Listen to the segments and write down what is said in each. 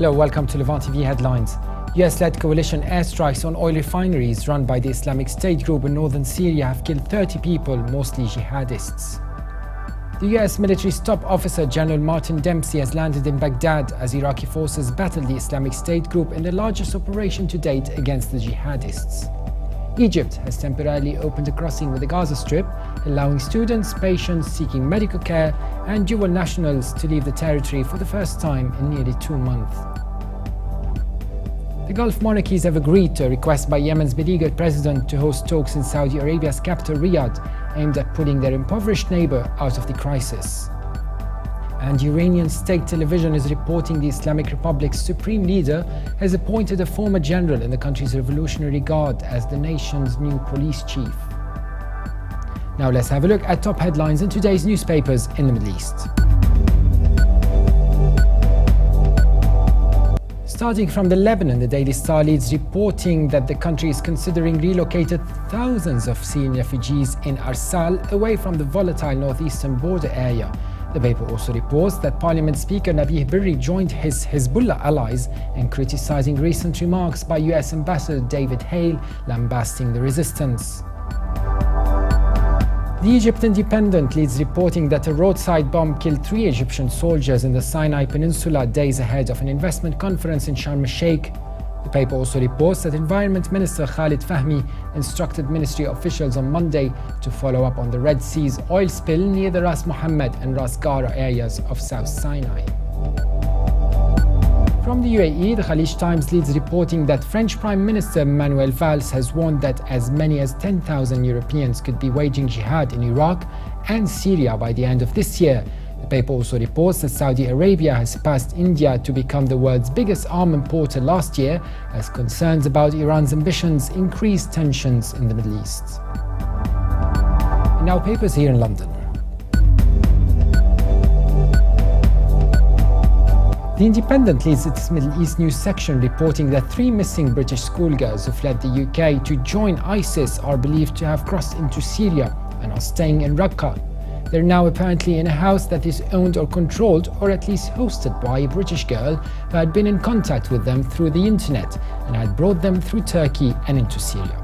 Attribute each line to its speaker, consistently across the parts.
Speaker 1: Hello, welcome to Levant TV headlines. US-led coalition airstrikes on oil refineries run by the Islamic State group in northern Syria have killed 30 people, mostly jihadists. The US military's top officer, General Martin Dempsey, has landed in Baghdad as Iraqi forces battle the Islamic State group in the largest operation to date against the jihadists. Egypt has temporarily opened a crossing with the Gaza Strip, allowing students, patients seeking medical care, and dual nationals to leave the territory for the first time in nearly 2 months. The Gulf monarchies have agreed to a request by Yemen's beleaguered president to host talks in Saudi Arabia's capital Riyadh, aimed at pulling their impoverished neighbor out of the crisis. And Iranian state television is reporting the Islamic Republic's supreme leader has appointed a former general in the country's Revolutionary Guard as the nation's new police chief. Now let's have a look at top headlines in today's newspapers in the Middle East. Starting from Lebanon, the Daily Star leads reporting that the country is considering relocating thousands of Syrian refugees in Arsal away from the volatile northeastern border area. The paper also reports that Parliament Speaker Nabih Berri joined his Hezbollah allies in criticizing recent remarks by US Ambassador David Hale, lambasting the resistance. The Egypt Independent leads reporting that a roadside bomb killed 3 Egyptian soldiers in the Sinai Peninsula days ahead of an investment conference in Sharm el-Sheikh. The paper also reports that Environment Minister Khalid Fahmy instructed ministry officials on Monday to follow up on the Red Sea's oil spill near the Ras Mohammed and Ras Gara areas of South Sinai. From the UAE, the Khalij Times leads reporting that French Prime Minister Manuel Valls has warned that as many as 10,000 Europeans could be waging jihad in Iraq and Syria by the end of this year. The paper also reports that Saudi Arabia has passed India to become the world's biggest arms importer last year as concerns about Iran's ambitions increase tensions in the Middle East. And now papers here in London. The Independent leads its Middle East news section reporting that 3 missing British schoolgirls who fled the UK to join ISIS are believed to have crossed into Syria and are staying in Raqqa. They're now apparently in a house that is owned or controlled, or at least hosted by a British girl who had been in contact with them through the internet and had brought them through Turkey and into Syria.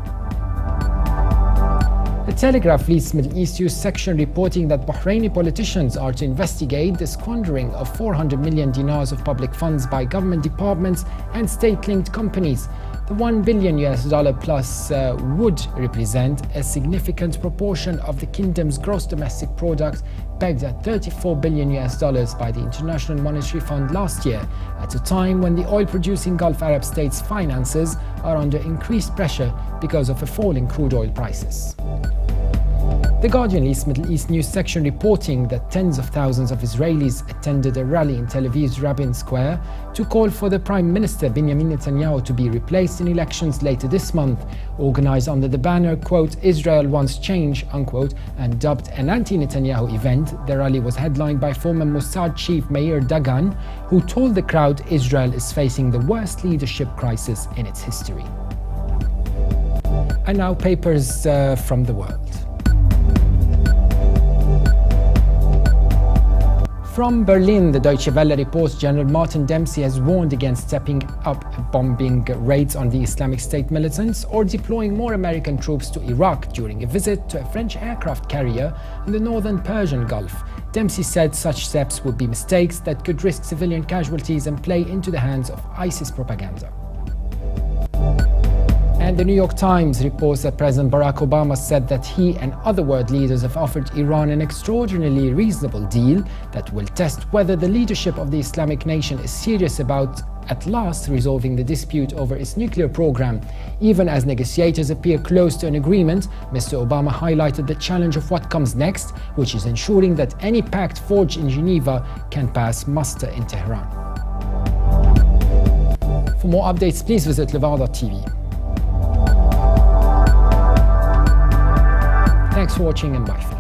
Speaker 1: The Telegraph leads Middle East news section reporting that Bahraini politicians are to investigate the squandering of 400 million dinars of public funds by government departments and state-linked companies. The $1 billion plus would represent a significant proportion of the kingdom's gross domestic product, pegged at $34 billion by the International Monetary Fund last year, at a time when the oil-producing Gulf Arab states' finances are under increased pressure because of a fall in crude oil prices. The Guardian leads Middle East news section reporting that tens of thousands of Israelis attended a rally in Tel Aviv's Rabin Square to call for the Prime Minister Benjamin Netanyahu to be replaced in elections later this month. Organized under the banner, quote, "Israel wants change," unquote, and dubbed an anti-Netanyahu event, the rally was headlined by former Mossad chief Meir Dagan, who told the crowd Israel is facing the worst leadership crisis in its history. And now papers from the world. From Berlin, the Deutsche Welle reports General Martin Dempsey has warned against stepping up bombing raids on the Islamic State militants or deploying more American troops to Iraq during a visit to a French aircraft carrier in the northern Persian Gulf. Dempsey said such steps would be mistakes that could risk civilian casualties and play into the hands of ISIS propaganda. And the New York Times reports that President Barack Obama said that he and other world leaders have offered Iran an extraordinarily reasonable deal that will test whether the leadership of the Islamic nation is serious about at last resolving the dispute over its nuclear program. Even as negotiators appear close to an agreement, Mr. Obama highlighted the challenge of what comes next, which is ensuring that any pact forged in Geneva can pass muster in Tehran. For more updates, please visit Levant.tv. Thanks for watching and bye.